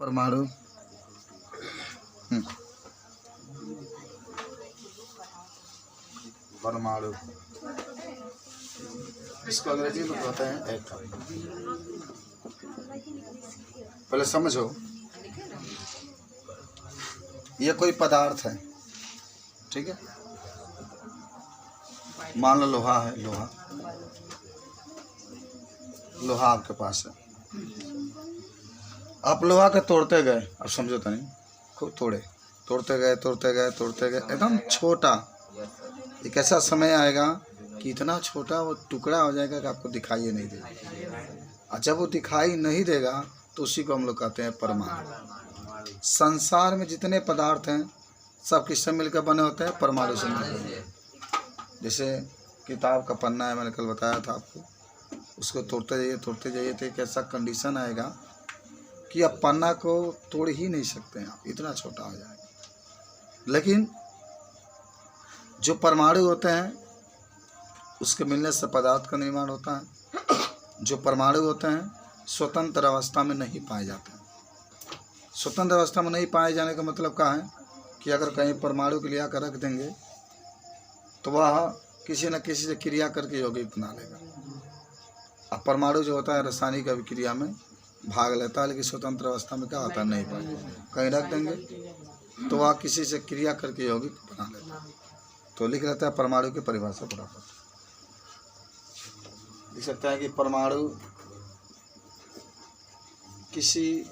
परमाणु परमाणु इसको अंग्रेजी में कहते हैं एटम। पहले समझो, ये कोई पदार्थ है, ठीक है। मान लो लोहा है, लोहा आपके पास है। आप लोहा के तोड़ते गए, अब समझो तो नहीं, खूब तोड़ते गए एकदम छोटा। एक ऐसा समय आएगा कि इतना छोटा वो टुकड़ा हो जाएगा कि आपको दिखाई नहीं देगा। और जब वो दिखाई नहीं देगा तो उसी को हम लोग कहते हैं परमाणु। संसार में जितने पदार्थ हैं सब किससे मिलकर बने होते हैं? परमाणु से मिलकर। जैसे किताब का पन्ना है, मैंने कल बताया था आपको, उसको तोड़ते जाइए तो एक ऐसा कंडीशन आएगा कि आप पन्ना को तोड़ ही नहीं सकते हैं, इतना छोटा हो जाएगा। लेकिन जो परमाणु होते हैं उसके मिलने से पदार्थ का निर्माण होता है। जो परमाणु होते हैं स्वतंत्र अवस्था में नहीं पाए जाते हैं। स्वतंत्र अवस्था में नहीं पाए जाने का मतलब क्या है कि अगर कहीं परमाणु को लिया कर रख देंगे तो वह किसी न किसी से क्रिया करके यौगिक बना लेगा। अब परमाणु जो होता है रासायनिक अभिक्रिया में भाग लेता है, लेकिन स्वतंत्र अवस्था में क्या होता है? नहीं पाए। कहीं रख देंगे तो वह किसी से क्रिया करके यौगिक बना लेता है। तो लिख लेता है परमाणु की परिभाषा फटाफट। लिख सकता है कि परमाणु किसी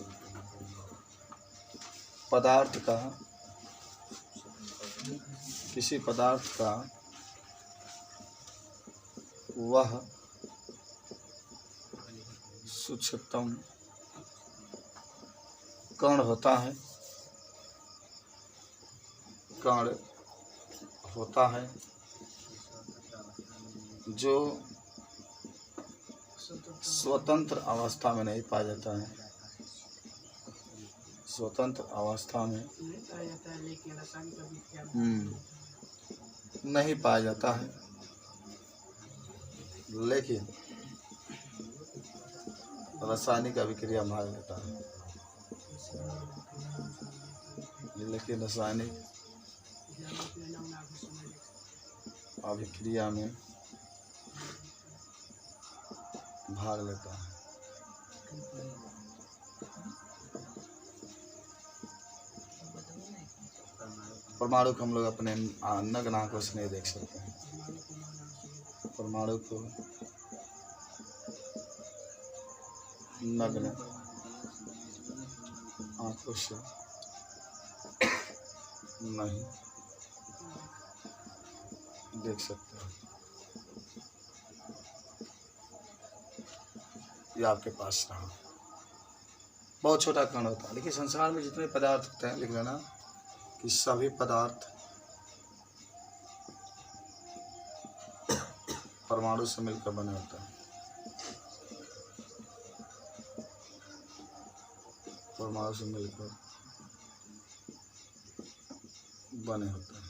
पदार्थ का वह सूक्ष्मतम कण होता है जो स्वतंत्र अवस्था में नहीं पाया जाता है। स्वतंत्र अवस्था में नहीं पाया जाता है, लेकिन रासायनिक अभिक्रिया भाग लेता है। लेकिन रासायनिक अभिक्रिया में भाग लेता है। परमाणु को हम लोग अपने नग्न आंखों से नहीं देख सकते हैं। परमाणु को नग्न आंखों से नहीं देख सकते हैं। ये आपके पास रहा, बहुत छोटा कण होता है। लेकिन संसार में जितने पदार्थ होते हैं, लिख लेना कि सभी पदार्थ परमाणु से मिलकर बने होते हैं। परमाणु से मिलकर बने होते हैं।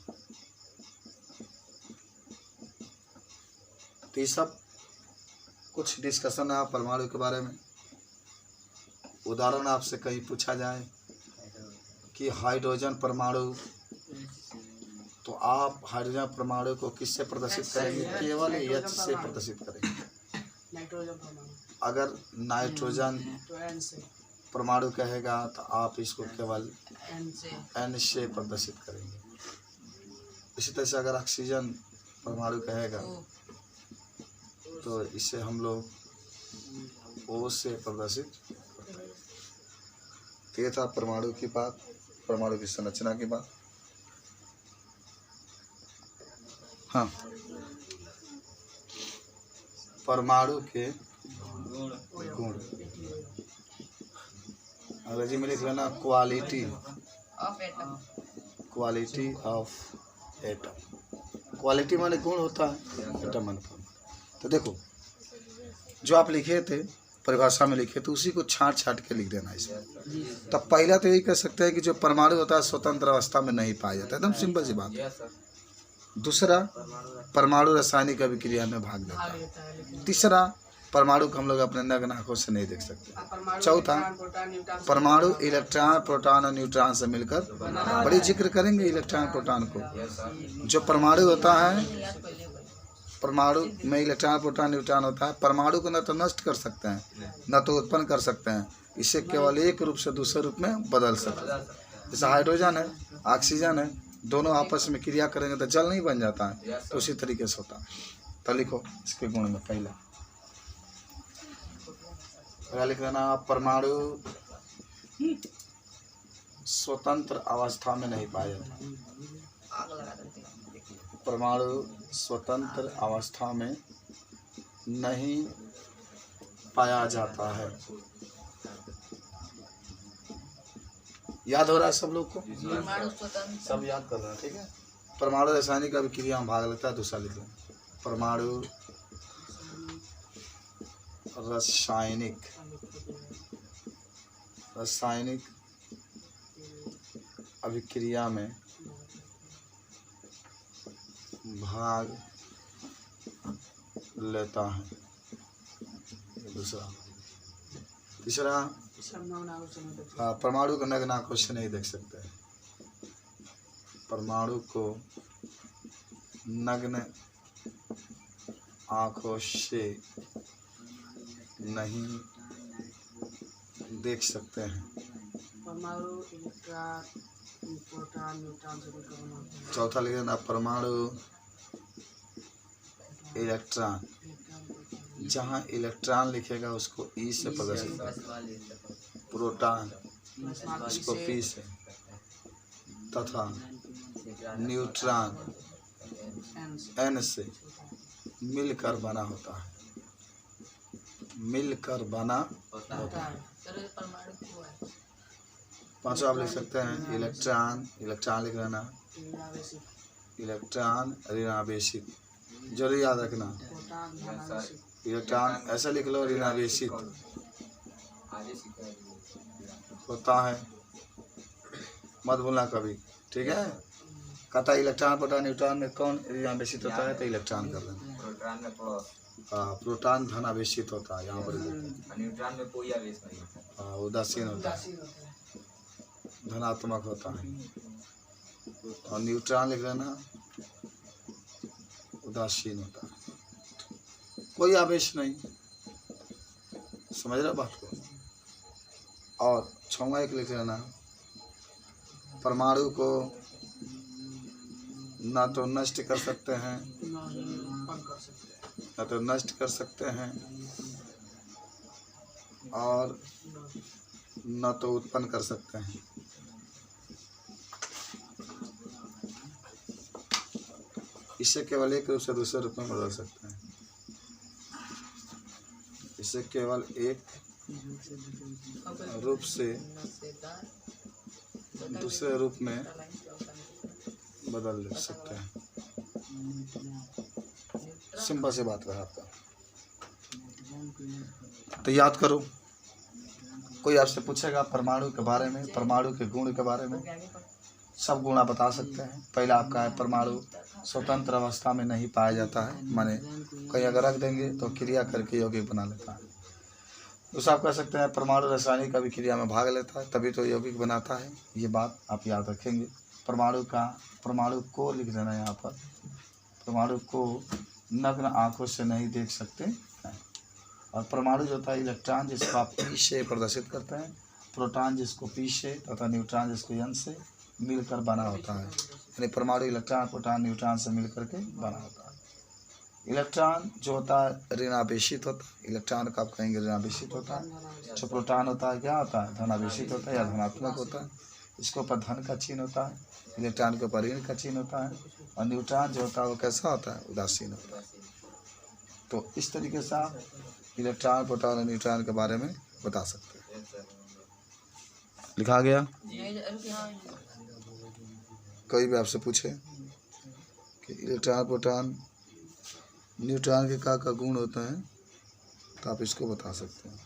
तो ये सब कुछ डिस्कशन है परमाणु के बारे में। उदाहरण आपसे कहीं पूछा जाए कि हाइड्रोजन परमाणु, तो आप हाइड्रोजन परमाणु को किससे प्रदर्शित करेंगे? केवल H से प्रदर्शित करेंगे। अगर नाइट्रोजन परमाणु कहेगा तो आप इसको केवल N से प्रदर्शित करेंगे। इसी तरह से अगर ऑक्सीजन परमाणु कहेगा तो इसे हम लोग O से प्रदर्शित करते हैं। तो ये था परमाणु की बात, परमाणु की संरचना की बात। हाँ, परमाणु के गुण अंग्रेजी में लिख लेना क्वालिटी ऑफ एटम। क्वालिटी माने गुण होता है, एटम माने। तो देखो, जो आप लिखे थे परिभाषा में लिखे तो उसी को छांट के लिख देना इसमें। तब पहला तो यही कह सकते हैं कि जो परमाणु होता है स्वतंत्र अवस्था में नहीं पाया जाता, एकदम सिंपल सी बात है। दूसरा, परमाणु रासायनिक अभिक्रिया में भाग लेता है। तीसरा, परमाणु को हम लोग अपने नग्न आंखों से नहीं देख सकते। चौथा, परमाणु इलेक्ट्रॉन, प्रोटॉन और न्यूट्रॉन से मिलकर, बड़ी जिक्र करेंगे इलेक्ट्रॉन प्रोटॉन को। जो परमाणु होता है, परमाणु में इलेक्ट्रॉन प्रोटॉन न्यूट्रॉन होता है। परमाणु को न तो नष्ट कर सकते हैं, न तो उत्पन्न कर सकते हैं। इसे केवल एक रूप से दूसरे रूप में बदल सकते हैं। जैसे हाइड्रोजन है, ऑक्सीजन है, दोनों आपस में क्रिया करेंगे तो जल नहीं बन जाता है, तो उसी तरीके से होता है। तो लिखो इसके गुण में पहला लिख लेना, परमाणु स्वतंत्र अवस्था में नहीं पाया जाता। परमाणु स्वतंत्र अवस्था में नहीं पाया जाता है। याद हो रहा है सब लोग को? सब याद कर रहे हैं, ठीक है। परमाणु रासायनिक अभिक्रिया में भाग लेता है। दूसरा लिख लें, परमाणु रासायनिक अभिक्रिया में भाग लेता है। दूसरा। तीसरा, परमाणु को नग्न आंखों से नहीं देख सकते। परमाणु को नग्न आंखों से नहीं देख सकते हैं। चौथा लिख देना, परमाणु इलेक्ट्रॉन, जहाँ इलेक्ट्रॉन लिखेगा उसको ई से प्रदर्शित करना, प्रोटॉन इसको पी से, तथा न्यूट्रॉन एन से मिलकर बना होता है। मिलकर बना होता है। पांचवा आप लिख सकते हैं, इलेक्ट्रॉन, इलेक्ट्रॉन लिख लेना, इलेक्ट्रॉन ऋणावेशित, जरूर याद रखना। इलेक्ट्रॉन ऐसा लिख लो, ऋणावेशित होता है, मत भूलना कभी, ठीक है। कहता है इलेक्ट्रॉन प्रोटॉन न्यूट्रॉन में कौन ऋणावेशित होता है, तो इलेक्ट्रॉन कर लेना। प्रोटॉन धनावेशित होता है, यहाँ पर न्यूट्रॉन में कोई आवेश नहीं होता, उदासीन होता है, धनात्मक होता है। और न्यूट्रॉन लिख लेना, उदासीन होता है, कोई आवेश नहीं। समझ रहे बात को? और छठवां एक लिख लेना, परमाणु को ना तो नष्ट कर सकते हैं, ना तो नष्ट कर सकते हैं, और न तो उत्पन्न कर सकते हैं। इसे केवल एक रूप से दूसरे रूप में बदल सकते हैं। इसे केवल एक रूप से दूसरे रूप में बदल सकते हैं। सिंपल से बात रहा आपका, तो याद करो। कोई आपसे पूछेगा परमाणु के बारे में, परमाणु के गुण के बारे में, सब गुण आप बता सकते हैं। पहला आपका है, परमाणु स्वतंत्र अवस्था में नहीं पाया जाता है, माने कहीं अगर रख देंगे तो क्रिया करके यौगिक बना लेता है। दूसरा आप कह सकते हैं, परमाणु रासायनिक अभिक्रिया में भाग लेता है, तभी तो यौगिक बनाता है। ये बात आप याद रखेंगे। परमाणु को लिख देना यहाँ पर, परमाणु को नग्न आंखों से नहीं देख सकते हैं। और परमाणु जो होता है, इलेक्ट्रॉन जिसको आप पी से प्रदर्शित करते हैं, प्रोटॉन जिसको पी से तथा न्यूट्रॉन जिसको एन से मिलकर बना होता है। यानी परमाणु इलेक्ट्रॉन प्रोटॉन न्यूट्रॉन से मिलकर के बना होता है। इलेक्ट्रॉन जो होता है ऋणावेशित होता है, इलेक्ट्रॉन का आप कहेंगे ऋणावेशित होता है। जो प्रोटॉन होता है क्या होता है, धनावेशित होता है या धनात्मक होता है। इसके ऊपर धन का चिन्ह होता है, इलेक्ट्रॉन के ऊपर ऋण का चिन्ह होता है। और न्यूट्रॉन जो होता है वो कैसा होता है, उदासीन होता है। तो इस तरीके से आप इलेक्ट्रॉन प्रोटॉन और न्यूट्रॉन के बारे में बता सकते हैं। लिखा गया? कोई भी आपसे पूछे कि इलेक्ट्रॉन प्रोटॉन न्यूट्रॉन के क्या गुण होते हैं, तो आप इसको बता सकते हैं।